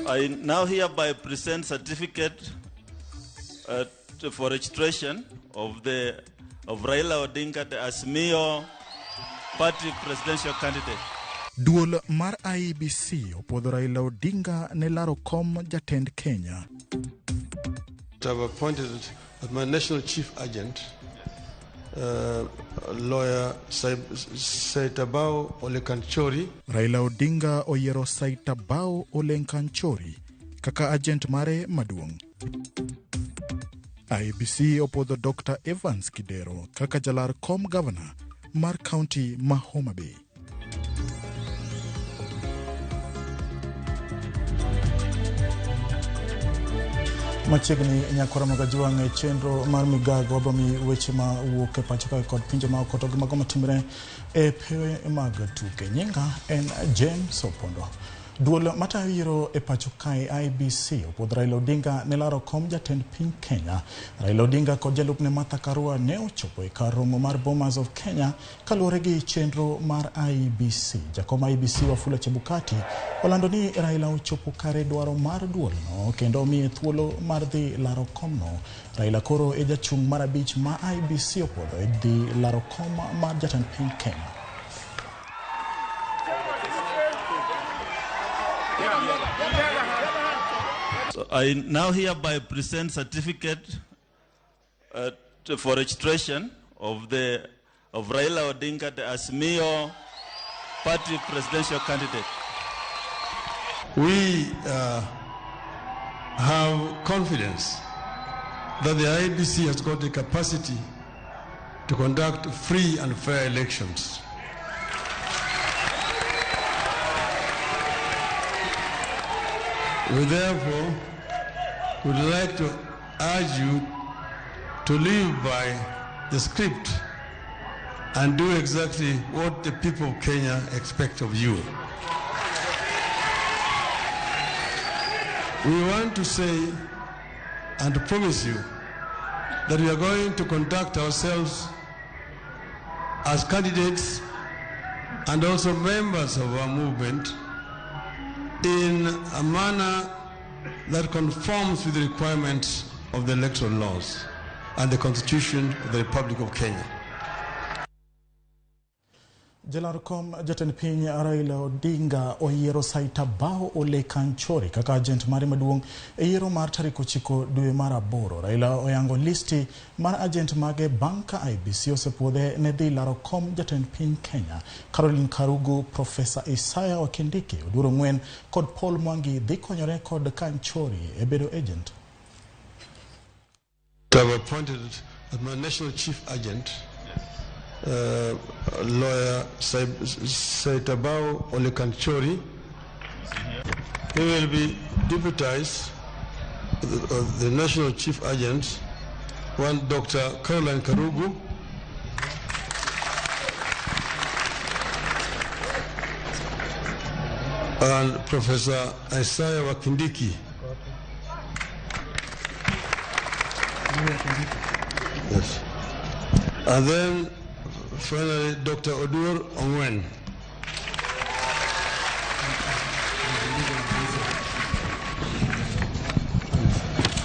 I now hereby present certificate for registration of Raila Odinga as Mayor Party presidential candidate. Duol mar IEBC opodho Raila Odinga ne laro kom jatend Kenya. I have appointed as my national chief agent lawyer Saitabao Olekanchori. Raila Odinga oyiero Saitabao Olekanchori kaka agent mare maduong'. IEBC opodho Dr. Evans Kidero kaka jalar kom governor mar county ma Homa Bay. Machegni nyakora magajuang chenro mar migago abomi weche ma wuok e pacho ka kod pinje ma okoto gimago matimre e pewe mag tuke. Nyinga en James Opondo. Duol matayo yiero e pacho kae IEBC opodho Raila Odinga ne laro kom jatend piny Kenya. Raila Odinga kod jalupne Martha Karua ne ochopo e kar romo mar Bomas of Kenya kaluwore gi chenro mar IEBC. Jakom IEBC Wafula Chebukati olando ni Raila ochopo kare dwaro mar duolno kendo omiye thuolo mar dhi laro komno. Raila koro e jachung' mar abich ma IEBC opodho e dhi laro kom mar jatend piny Kenya. So I now hereby present certificate for registration of Raila Odinga as Mayor Party presidential candidate. We have confidence that the IEBC has got the capacity to conduct free and fair elections. We therefore would like to urge you to live by the script and do exactly what the people of Kenya expect of you. We want to say and to promise you that we are going to conduct ourselves as candidates and also members of our movement in a manner that conforms with the requirements of the electoral laws and the Constitution of the Republic of Kenya. Jalar kom jatend piny Raila Odinga oyiero Saitabao Olekanchori kaka agent mare maduong' e yiero mar tarik 9 dwe mar 8. Raila oyango listi mar agent mage bang' ka IEBC osepuodhe ne dhi laro kom jatend piny Kenya. Caroline Karugu, Professor Isaiah Wakindiki, Oduro Ng'wen kod Paul Mwangi dhi konyore kod Kanchori e bedo agent. I have appointed as my national chief agent lawyer Saitabao Olekanchori. He will be deputized the national chief agent, one Dr. Caroline Karugu, and Professor Isaiah Wakindiki. Yes. And then finally, Dr. Oduro Ng'wen.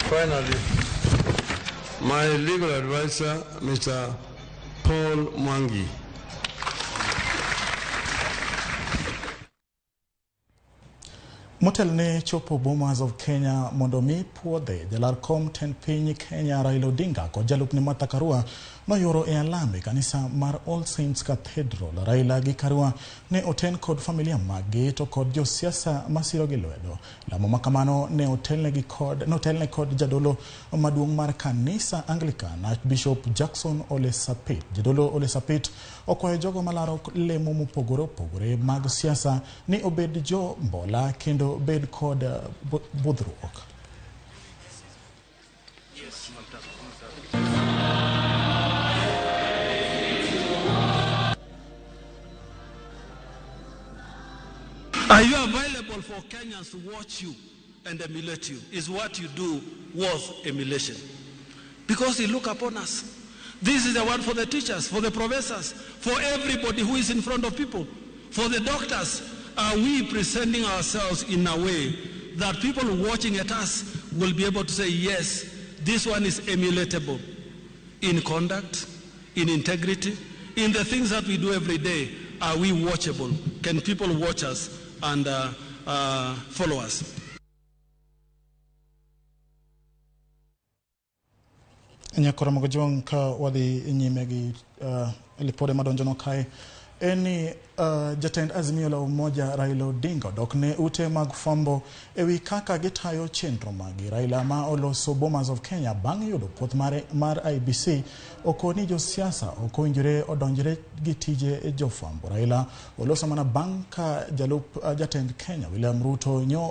Finally, my legal advisor, Mr. Paul Mwangi. Motel ne chopo Bomas of Kenya mondo mi puodhe jalar kom ten piny Kenya Raila Odinga kod jalupne Martha Karua noyoro e alame kanisa mar All Saints Cathedral. Raila gi Karua ne oten kod familia magi to kod josiasa masiro gi lwedo. Lamo makamano ne otelne kod jadolo maduong' mar kanisa Anglican Archbishop Jackson Ole Sapit. Jadolo Ole Sapit okwayo jogo malaro lemo mopogore opogore mag siasa ni obed jo mbola kendo bed kod budhruok. Are you available for Kenyans to watch you and emulate you? Is what you do worth emulation? Because they look upon us. This is the one for the teachers, for the professors, for everybody who is in front of people, for the doctors. Are we presenting ourselves in a way that people watching at us will be able to say, yes, this one is emulatable in conduct, in integrity, in the things that we do every day. Are we watchable? Can people watch us and follow us? Nyakora Mogojong ka wadi nyimegi lipode madonjono kai eni jatend Azimio la Umoja Raila Odinga dokne ute mag fwambo ewi kaka gitayo chenro magi Raila ma oloso Bomas of Kenya bang yudo puoth mar IBC okoni jo siasa okonjire odonjire gitije jo fwambo. Raila oloso mana bang ka jatend Kenya William Ruto nyo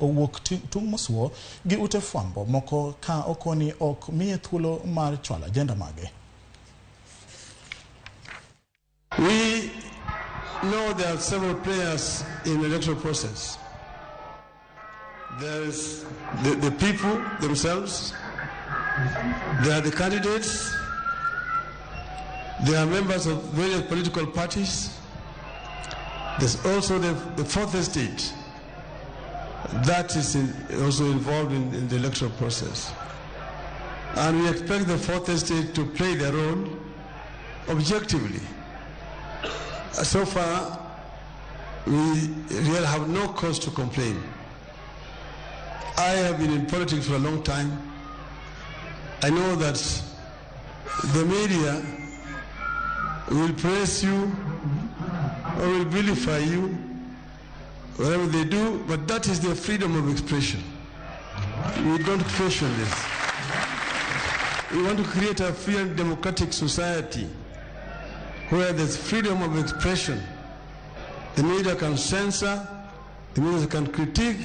owuok tung mosuo gi ute fwambo moko ka okoni ok miye thuolo mar chwala agenda mage. We know there are several players in the electoral process. There is the people themselves, there are the candidates, there are members of various political parties, there's also the fourth estate that is also involved in the electoral process. And we expect the fourth estate to play their role objectively. So far, we really have no cause to complain. I have been in politics for a long time. I know that the media will praise you or will vilify you, whatever they do, but that is their freedom of expression. We don't question this. We want to create a free and democratic society where there's freedom of expression. The media can censor, the media can critique,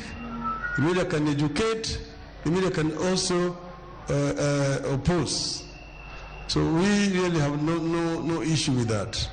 the media can educate, the media can also oppose. So we really have no issue with that.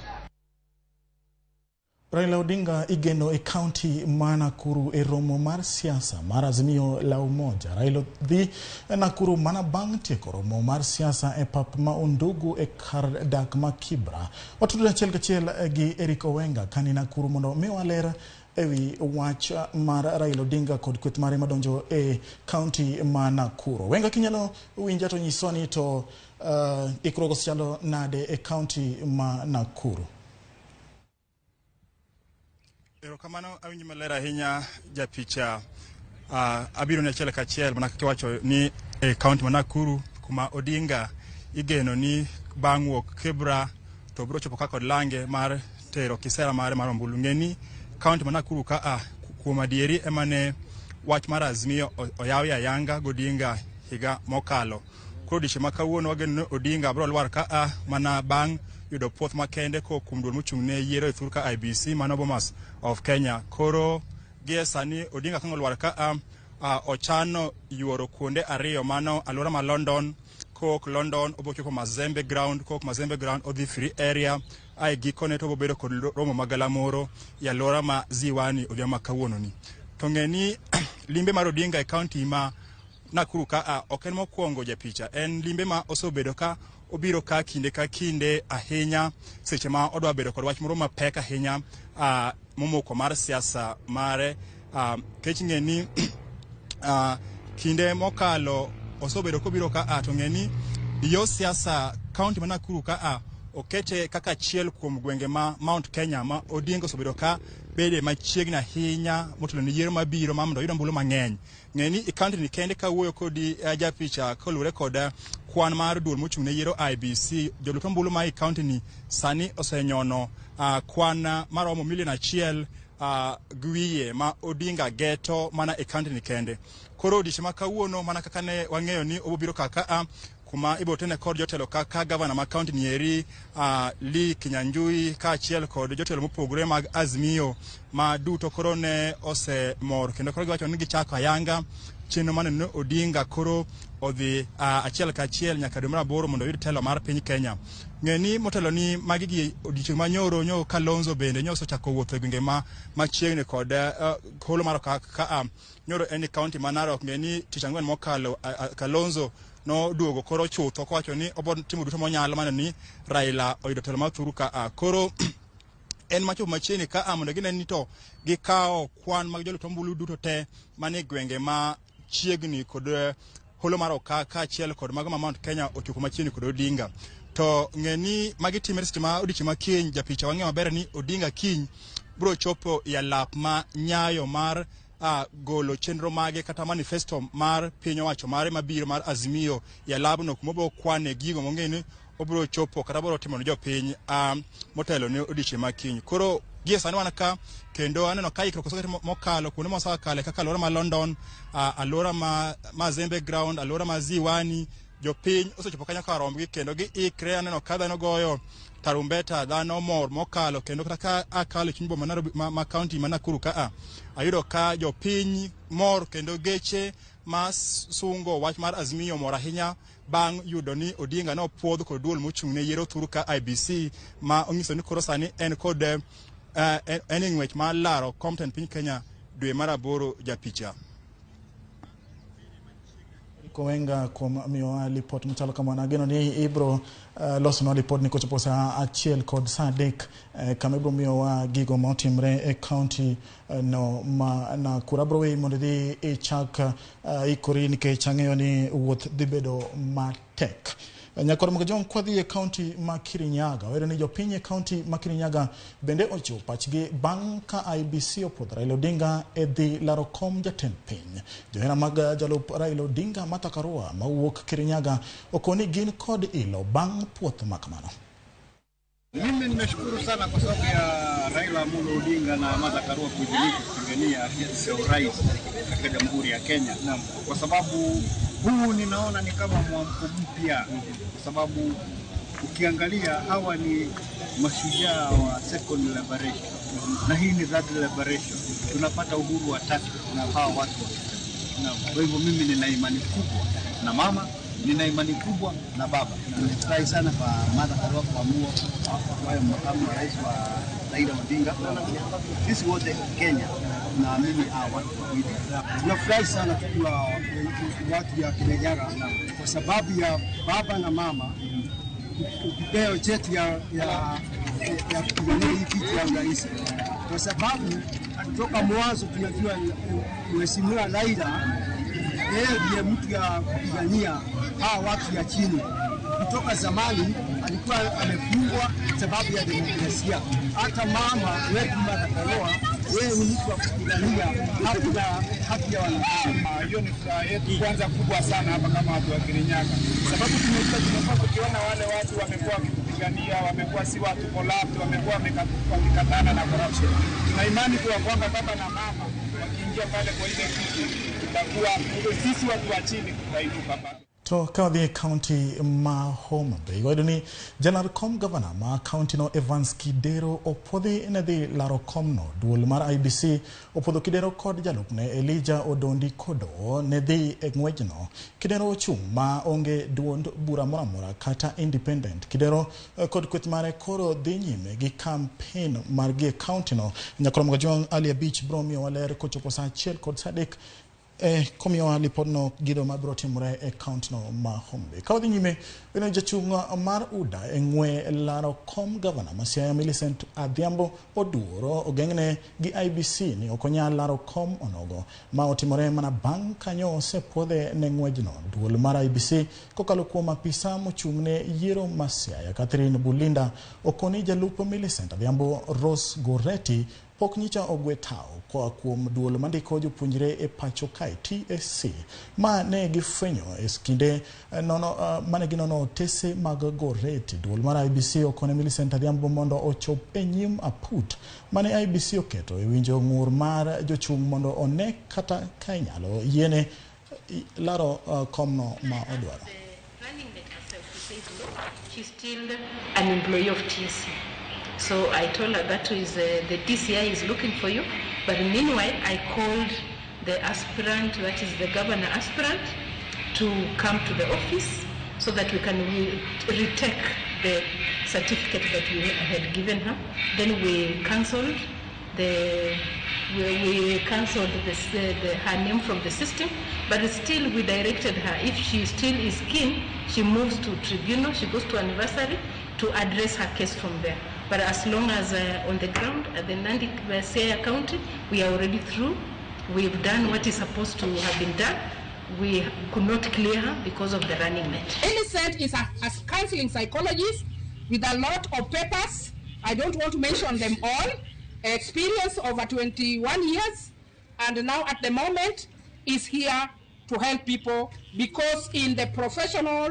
Raila Odinga igeno e county Nakuru e romo mar siasa mar Azimio la Umoja. Raila dhi Nakuru mana bang tieko romo mar siasa e pap ma Undugu e kar dak ma Kibra. Watudu achiel kachiel gi Eric Owenga kani Nakuru mondo miwa ler ewi wach mar Raila Odinga kod kweth mare madonjo e county ma Nakuru. Owenga kinyalo winja to nyisoni to ikrogo chalo nade e county ma Nakuru. Erokamano awinji maler ahinya japicha abiro ne achiel kachiel mana kaka wacho ni e county ma Nakuru kuma Odinga igeno ni bang' wuok Kibra to biro chopo kaka lange mar tero kisera mare mar ombulu. Ngeni county ma Nakuru ka kuom adieri emane wach mar Azimio oyawi ayanga Odinga higa mokalo. Koro diche ma kawuono wageno Odinga biro lwar ka mana bang' yudo puoth makende ko kuom duol mochung'ne yiero e thur ka IBC mano Bomas of Kenya. Koro gie sani Odinga kango lwar ka ochano yuoro kuonde ariyo mano alwora ma London, kok London obochopo Mazembe ground, kok Mazembe ground odhi free area ai gikone to obedo kod romo magalamoro ya alwora ma Ziwani odhiambo kawuono ni. To ng'eni limbe mar Odinga e county ma Nakuru ka ok en mokwongo japicha, en limbe ma osebedo ka obiro ka kinde ahinya seche ma odwa bedo kod wach moro mapek ahinya momoko mar siasa mare. Kech ng'eni kinde mokalo osebedo kobiro ka to ng'eni yo siasa county ma Nakuru ka okete kaka achiel kuom gwenge ma Mount Kenya ma Odinga osebedo ka bede machiegni ahinya motelo ni yiero mabiro ma mondo yudo ombulu mang'eny. Ng'eni i county ni kende ka wuoyo kodi japicha kolure kod kwan mar duol mochung'ne yiero IBC, jolup ombulu ma i county ni sani osenyono kwan maromo 1,000,000 gwiye ma Odinga geto mana e county ni kende. Koro diche ma kawuono mana kaka ne wang'eyo ni obiro kaka kuma ibotene kod jotelo kaka governor ma county ni eri Lee Kinyanjui ka achiel kod jotelo mopogore mag Azimio ma duto koro ne osemor kendo koro giwacho ni gichako ayanga chenro mane no Odinga koro odhi achiel ka achiel nyaka dwe mar 8 mondo oyud telo mar piny Kenya. Ng'eni motelo ni magi gi odiochieng' manyoro nyo Kalonzo bende nyo osechako wuotho e gwenge ma machiegni kod holo mar ka nyoro en county ma Narok. Ng'eni tich ang'wen mokalo Kalonzo no duogo koro chutho kowacho ni obiro timo duto monyalo mano ni Raila oyudo telo mar thuru ka koro en macho machini ka amondo gine ni to gikao kwan mag jolup ombulu duto te mane gwenge ma chiegni kod holo mar Okaka achiel kod mago ma Mount Kenya ochopo machiegni kod Odinga. To ng'eni magi timre seche ma odiochieng' ma kiny japicha wang'e maber ni Odinga kiny bro chopo ya lap ma nyayo mar golo chenro mage kata manifesto mar piny owacho mare mabiro mar Azimio ya labno kumobo kwane gigo mong'eni obro chopo kata bro timo ne jopiny motelo ne odiochieng' ma kiny. Koro gie sani wan ka kendo aneno ka ikro kosokete mokalo kuonde mosa kale kaka alora ma London, alora ma Zembe Ground, alora ma Ziwani, jopiny osechopo kanyo ka rombgi kendo gi ikre. Aneno ka dhano goyo tarumbeta, dhano mor mokalo kendo kata ka akalo chuny boma ma county ma Nakuru ka ayudo ka jopiny mor kendo geche ma sungo wach mar Azimio mor ahinya bang' yudo ni Odinga no puodh kod duol mochung' ne yiero thuru ka IBC ma onyiso ni koro sani en kod en ng'wech ma laro Compton piny Kenya dwe mar 8 japicha. Kowenga kuom miyo lipot machalo kamano ageno ni ibro losno lipot ni kochopo sa achiel kod sa 3 kama ibro miyo gigo motimre e county no ma Nakuru. Abro we mondo dhi chak ikori nikech ang'eyo ni wuoth dhi bedo matek. Nyakoro mga jom kwa dhi e county ma Kirinyaga wero ni jopiny e county ma Kirinyaga bende ochiwo pachgi bang' ka IBC opwodho Raila Odinga e dhi laro kom jatend piny. Johera mag jalup Raila Odinga Martha Karua mawuok Kirinyaga okoni gin kod ilo bang' puoth makamano. Mimi nimeshukuru sana kwa sababu ya Raila Odinga na Martha Karua kupigania kiti cha urais katika Jamhuri ya Kenya. Kwa sababu huu ninaona ni kama mwamko mpya, kwa sababu ukiangalia hawa ni mashujaa wa second liberation na hii ni third liberation. Tunapata uhuru wa tatu na hawa watu. Kwa hivyo mimi nina imani kubwa na mama, nina imani kubwa na baba. Nimefurahi sana kwa Martha Karua kuamua kwa makamu wa rais wa Raila Odinga. Sisi wote Kenya na mimi watu wawili tunafurahi sana tukiwa watu ya Kirinyaga kwa sababu ya baba na mama kupeo cheti ya kupigania hii kiti ya urais, kwa sababu kutoka mwanzo tunajua Mheshimiwa Raila yeye ndiye mtu ya kupigania hawa watu ya chini. Kutoka zamani alikuwa amefungwa sababu ya demokrasia. Hata mama wetu Martha Karua yeye ni mtu wa kupigania haki ya wananchi. Hiyo ni furaha yetu kwanza kubwa sana hapa kama watu wa Kirinyaga, sababu tumekuwa tukiona wale watu wamekuwa wakipigania, wamekuwa si watu corrupt, wamekuwa wamekatana na corruption. Tuna imani kwa kwamba baba na mama wakiingia pale kwa ile kiti tutakuwa sisi watu wa chini tutainuka hapa. To kawadhi county ma Homa Bay wayudo ni jalar kom governor ma county no Evans Kidero opodhi ne dhi laro kom no. Duol mar IBC opodho Kidero kod jalupne Elijah Odondi Kodo ne dhi e ng'wech no. Kidero ochung' ma onge duond bura moramora kata independent. Kidero kod kweth mare koro dhi nyime gi campaign mar gi county no. Nyakoro mga jwang Ali Beach bro miyo waler kochopo sa 1 kod sa 3 komiyo lipot no gido mabiro timore e county no ma Homa Bay. Kawadhi nyime weno jachung' mar UDA e ng'we laro kom governor ma Siaya Millicent Adhiambo oduoro ogeng'ne gi IBC ni okonyal laro kom onogo ma otimore mana bang' kanyo osepwodhe ne ng'wejno. Duol mar IBC kokalo kuom apisa mochung'ne yiero ma Siaya Catherine Bulinda okoni jalup Millicent Adhiambo Rose Goretti pok nyicha ogwe tao kwa kuom duol mandiko jopuonjre e pacho kae TSC ma ne gifwenyo e skinde mane ginono tese mag Goretti. Duol mar IBC okone Millicent Adhiambo mondo ochop e nyim aput mane IBC oketo e winjo ng'ur mar jochung' mondo one kata ka inyalo yiene laro komno ma odwaro. She's still an employee of TSC. So I told her that is the DCI is looking for you. But meanwhile, I called the aspirant, that is the governor aspirant, to come to the office so that we can retake the certificate that we had given her. Then we cancelled her name from the system, but still we directed her, if she still is keen, she moves to tribunal, she goes to anniversary to address her case from there. But as long as on the ground at the Nandi Siaya County, we are already through. We've done what is supposed to have been done. We could not clear her because of the running mate. Innocent is a counseling psychologist with a lot of papers. I don't want to mention them all. Experience over 21 years, and now at the moment is here to help people, because in the professional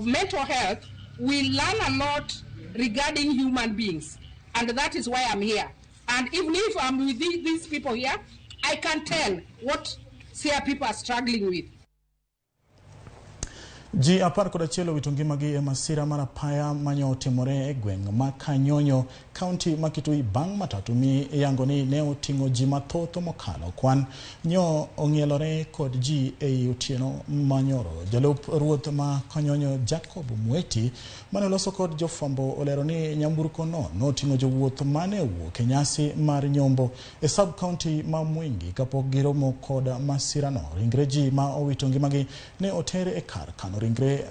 mental health, we learn a lot regarding human beings, and that is why I'm here. And even if I'm with these people here, I can tell what Siaya people are struggling with. Ji apar kod achiel owito ngimagi e masira mar apaya manyo otimore e gweng' ma Kanyonyo, kaunti ma Kitui bang' matatu mi yango ni ne oting'o ji mathoth mokalo kwan nyo ong'ielore kod ji ei otieno manyoro. Jalup ruoth ma Kanyonyo Jacob Mweti mane loso kod jofwambo olero ni nyamburko no noting'o jowuoth mane owuok e nyasi mar nyombo e sub county ma Mwingi kapok giromo kod masira no. Ringre ji ma owito ngimagi ne otere e kar kano ringre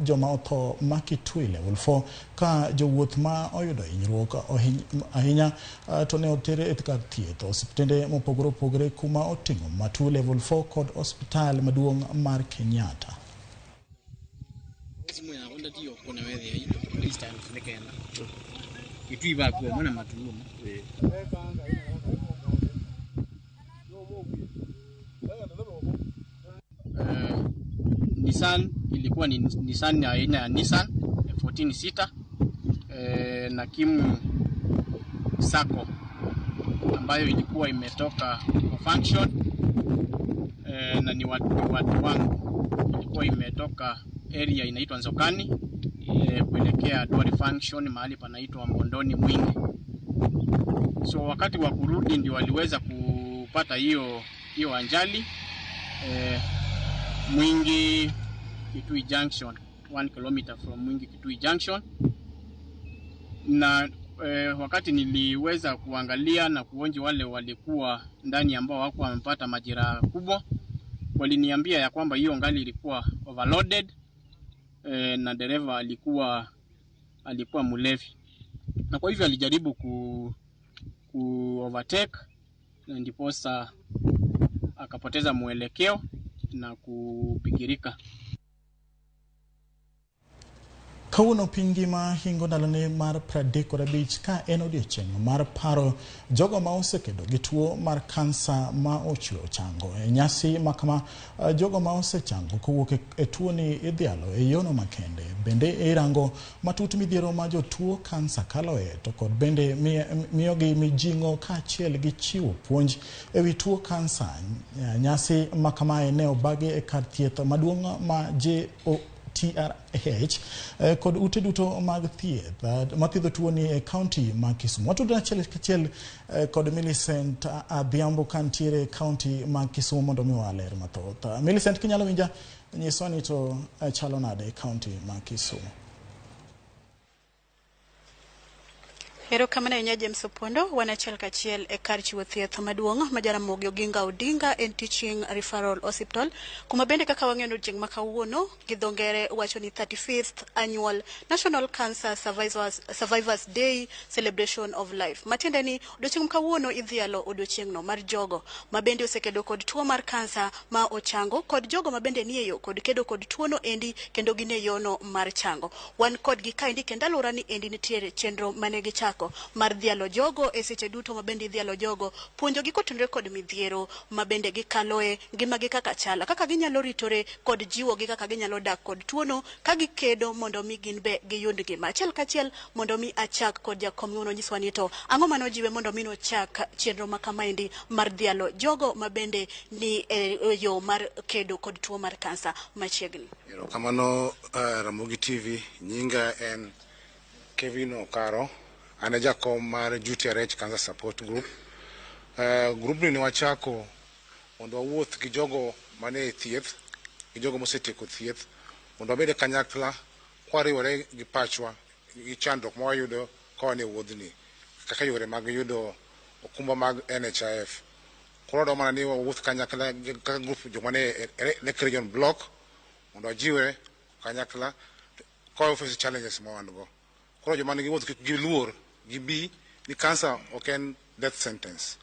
joma otho ma Kitui level 4 ka jowuoth ma oyudo hinyruok ahinya to ne otere e kar thieth osiptende mopogore opogore kuma oting'o Matu level 4 kod hospital maduong' mar Kenyatta. Nissan ilikuwa ni Nissan aina ya Nissan 14 sita na Kim Sacco ambayo ilikuwa imetoka kwa function na ni watu wangu, ilikuwa imetoka area inaitwa Nzokani kuelekea Dual function mahali panaitwa Mbondoni Mwingi. So wakati wa kurudi ndio waliweza kupata hiyo ajali Mwingi Kitui Junction, 1 kilometer from Mwingi Kitui Junction. Na wakati niliweza kuangalia na kuonji wale walikuwa ndani ambao hawakuwa wamepata majeraha kubwa, waliniambia ya kwamba hiyo ngali ilikuwa overloaded na dereva alikuwa mlevi. Na kwa hivyo alijaribu ku overtake na ndiposa akapoteza mwelekeo na kupigirika. Kawuono piny ngima hingo ndalone mar 35 ka en odiechieng' mar paro jogo ma osekedo gi tuo mar kansa ma ochweyo chango. E nyasi makama jogo ma osechango kowuok e tuo ni idhialo e yono makende. Bende irango matut midhiero ma jotuo kansa kaloe to kod bende miyogi mijing'o kaachiel gi chiwo puonj e wi tuo kansa. Nyasi makama ne obagi e kar thieth maduong' ma TRH kod ute duto mag thieth mathiedho tuo ni e kaunti ma Kisumu. Watudore achiel kod Millicent Adhiambo kantiere kaunti ma Kisumu mondo mi waler mathoth. Millicent, kinyalo winja nyiso ni to chalo nade e kaunti ma Kisumu? Hero kamane nya James Opondo wanachiel kachiel e kar chiwo thieth maduong' ma Jaramogi Oginga Odinga en Teaching Referral Hospital, kuma bende kaka wang'eyo chieng' ma kawuono gi dho ngere wacho ni 35th Annual National Cancer Survivors Day Celebration of Life. Matiende ni odiochieng' kawuono idhialo odiochieng'no mar jogo ma bende osekedo kod tuo mar kansa ma ochango kod jogo ma bende nie yo kod kedo kod tuono endi kendo gine yono mar chango. Wan kod gi kaendi kendo alura ni endi nitiere chenro mane gichako mar dhialo jogo e seche duto ma bende dhialo jogo puonjo gi kotenre kod midhiero ma bende gikaloe ngimagi kaka chala, kaka ginyalo ritore kod jiwo gi kaka ginyalo dak kod tuono ka gikedo mondo mi gin be giyud ngima. Achiel kachiel mondo mi achak kod jakomno nyiswa ni to ang'o mano jiwe mondo mi no chak chenro ma kamaendi mar dhialo jogo ma bende ni yo mar kedo kod tuo mar kansa machiegni. Kamano Ramogi TV, nyinga en Kevin Okaro, ane jakom mar TRH Cancer Support Group. Group ni wachako mondo wawuoth gi jogo mane thieth, gi jogo mosetieko thieth, mondo wabed kanyakla kwariwore gi pachwa gi chandruok ma wayudo kawane wuodhni, kaka yore mag yudo okumba mag NHIF. Koro do mana ni wawuoth kanyakla kaka group joma ne region block mondo wajiwre kanyakla kwa face challenges ma wan go. koro joma nigi wuoth kik giluor gibi ni kansa ok en death sentence.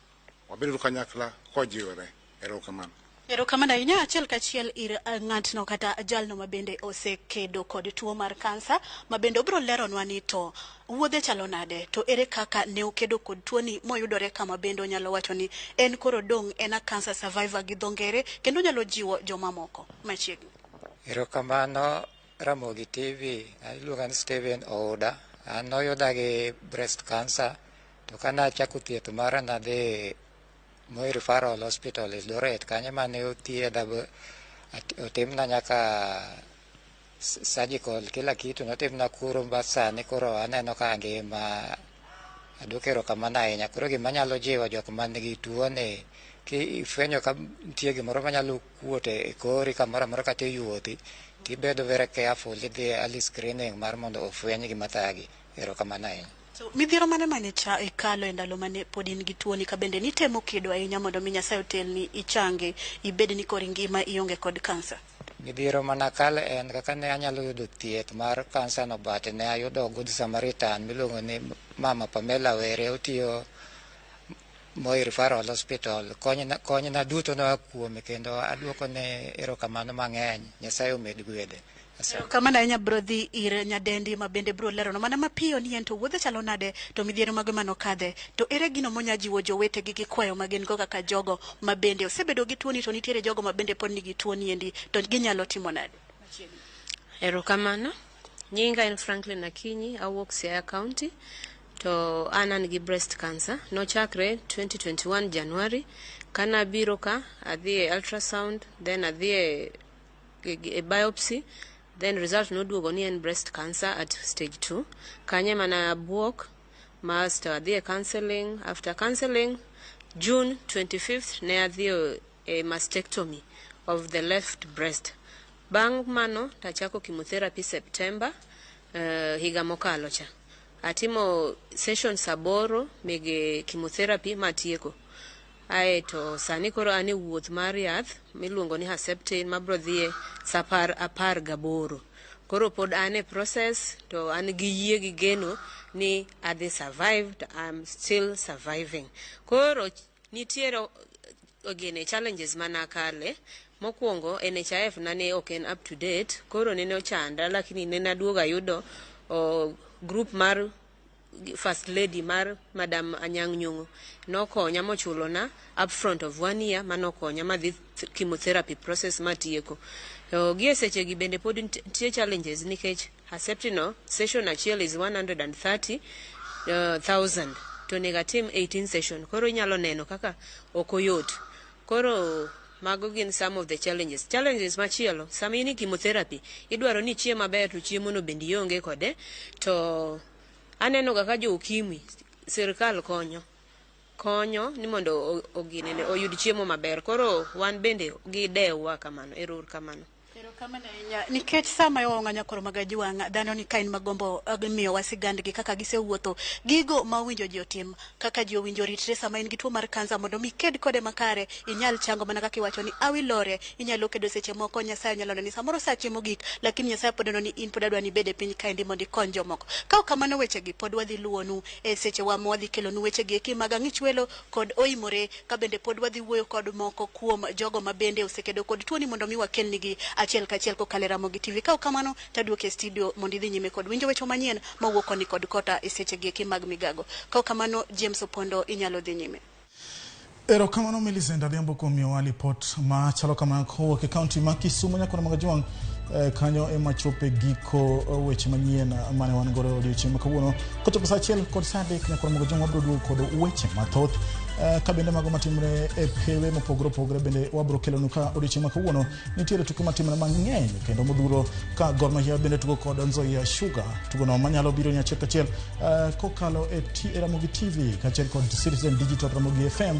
Wabedo kanyakla kojiwore. Erokamano. Erokamano ahinya. Achiel kachiel ir ng'atno kata jalno mabende osekedo kod tuo mar kansa mabende obiro leronwa ni to wuodhe chalo nade, to ere kaka ne okedo kod tuoni moyudore kama bende onyalo wacho ni en koro dong' en a cancer survivor gi dho ngere kendo nyalo jiwo joma moko machiegni. Erokamano Ramogi TV, iluonga ni Steven Ouda. An noyuda gi breast cancer to kana achako thieth mara nadhi Moi Referral Hospital Eldoret, kanyo mane othiedha otimna nyaka surgical kila kitu notimna kuro sani koro aneno ka ngima adwoko erokamano ahinya. Koro gima nyalo jiwo jok man nigi tuoni kifwenyo ka nitie gimoro manyalo kuot e kori kamoro amora kata e yuothi tibedo very careful, idhi early screening mar mondo ofweny gima thagi. Erokamano ahinya. Midhiero mane mane ikalo e ndalo mane pod in gi tuoni ka bende nitemo kedo ahinya mondo mi Nyasaye otelni ichange ibed ni kori ngima ionge kod kansa? Midhiero manakalo en kaka ne anyalo yudo thieth mar kansa no but ne ayudo Good Samaritan miluongo ni Mama Pamela Were, otiyo Moi Referral Hospital. Konyna duto noa kuome kendo aduoko ne erokamano mang'eny. Nyasaye omed gwedhe. Kamana ahinya bro dhi ir nyadendi ma bende bro lero no mana mapiyo ni en to wuodhe chalo nade to midhiero mage mano kadhe to ere gino monya jiwo jowete gi kwayo magen go kaka jogo ma bende osebedo gi tuoni to nitiere jogo ma bende pod nigi tuoni endi to ginyalo timo nade? Erokamano. Nyinga en Franklin Akinyi, awuok Siaya County to an gi breast cancer. Nochakre 2021 January kana biro ka adhi ultrasound, then adhi e biopsy, then result noduogo ni en breast cancer at stage 2. Kanye mana buok master adhi counseling. After counseling, June 25th ne adhi a mastectomy of the left breast. Bang mano tachako chemotherapy September higa mokalo cha. Atimo session saboro mege chemotherapy matieko. To sani koro ane wuoth mar yath miluongo ni Herceptin mabro dhie sapar 18. Koro pod ane process to an gi yie gi geno ni adhi survived, I'm still surviving. Koro nitiere ogene challenges manakale. Mokwongo NHIF nane ok up to date, koro nene ochanda lakini nene aduoga yudo group mar First Lady mar Madam Anyang' Nyong'o nokonya mochulona upfront of 1 year manokonya madhi chemotherapy process matieko. Gie seche gi bende pod nitie challenges nikech Herceptin session achiel is 130,000 to negative 18 session. Koro inyalo neno kaka okoyot. Koro mago gin some of the challenges. Challenges machielo, sama in chemotherapy idwaro ni chiemo maber to chiemo no bende ionge kode to aneno kaka jo ukimwi sirkal konyo ni mondo oginene oyud chiemo maber. Koro wan bende gidewa kamano. Erokamano. Nikech sama yowang'anya koro magaji wang'a dhano ni kain magombo miyo wasigandgi kaka gisewuotho gigo ma winjo ji otim kaka ji owinjo ritre sama in gi tuo mar kansa mondo mi ked kode makare inyal chango mana kaka iwacho ni awilore inyalo kedo seche moko Nyasaye nyalo ni samoro sa chiemo gik lakini Nyasaye pod ni in pod adwa ni bede piny kaendi mondo ikony jomoko. Ka kamano weche gi pod wadhi luonu e seche wa modhi kelonu weche gi eki mag ang'ich welo kod oimore ka bende pod wadhi wuoyo kod moko kuom jogo ma bende osekedo kod tuoni mondo mi wakelnigi achiel kachiel kokalo Ramogi TV. Ka kamano taduoke studio mondo idhi nyime kod winjo weche manyien mawuok koni kod kota e seche gi eki mag migago. Ka kamano James Opondo inyalo dhi nyime. Erokamano Millicent Adhiambo kuom miyowa lipot ma chalo kama kowuok e kaunti ma Kisumu nyakona magajuang' kanyo ema chope giko weche manyien mane wan godo odiochieng' ma kawuono kochopo sa achiel kod sa adek nyakona magajuang' wabro duogo kod weche mathoth ka bende mago matimre e pewe mopogore opogore bende wabro kelonu ka odiochieng' ma kawuono nitiere tuke matimre mang'eny kendo modhuro ka Gor Mahia bende tugo kod Nzoia Sugar. Tugono manyalo biro nyachiel kachiel kokalo e Ramogi TV kachiel kod Citizen Digital, Ramogi FM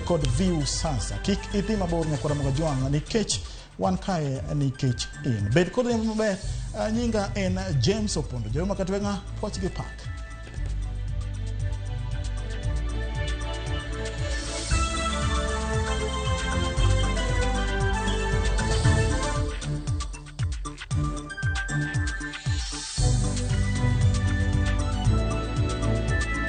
kod View Sasa. Kik idhi mabor nyakona magajuang' nikech wan kae nikech in bed kod maber. Nyinga en James Opondo. Joma katwenga wach gi pak.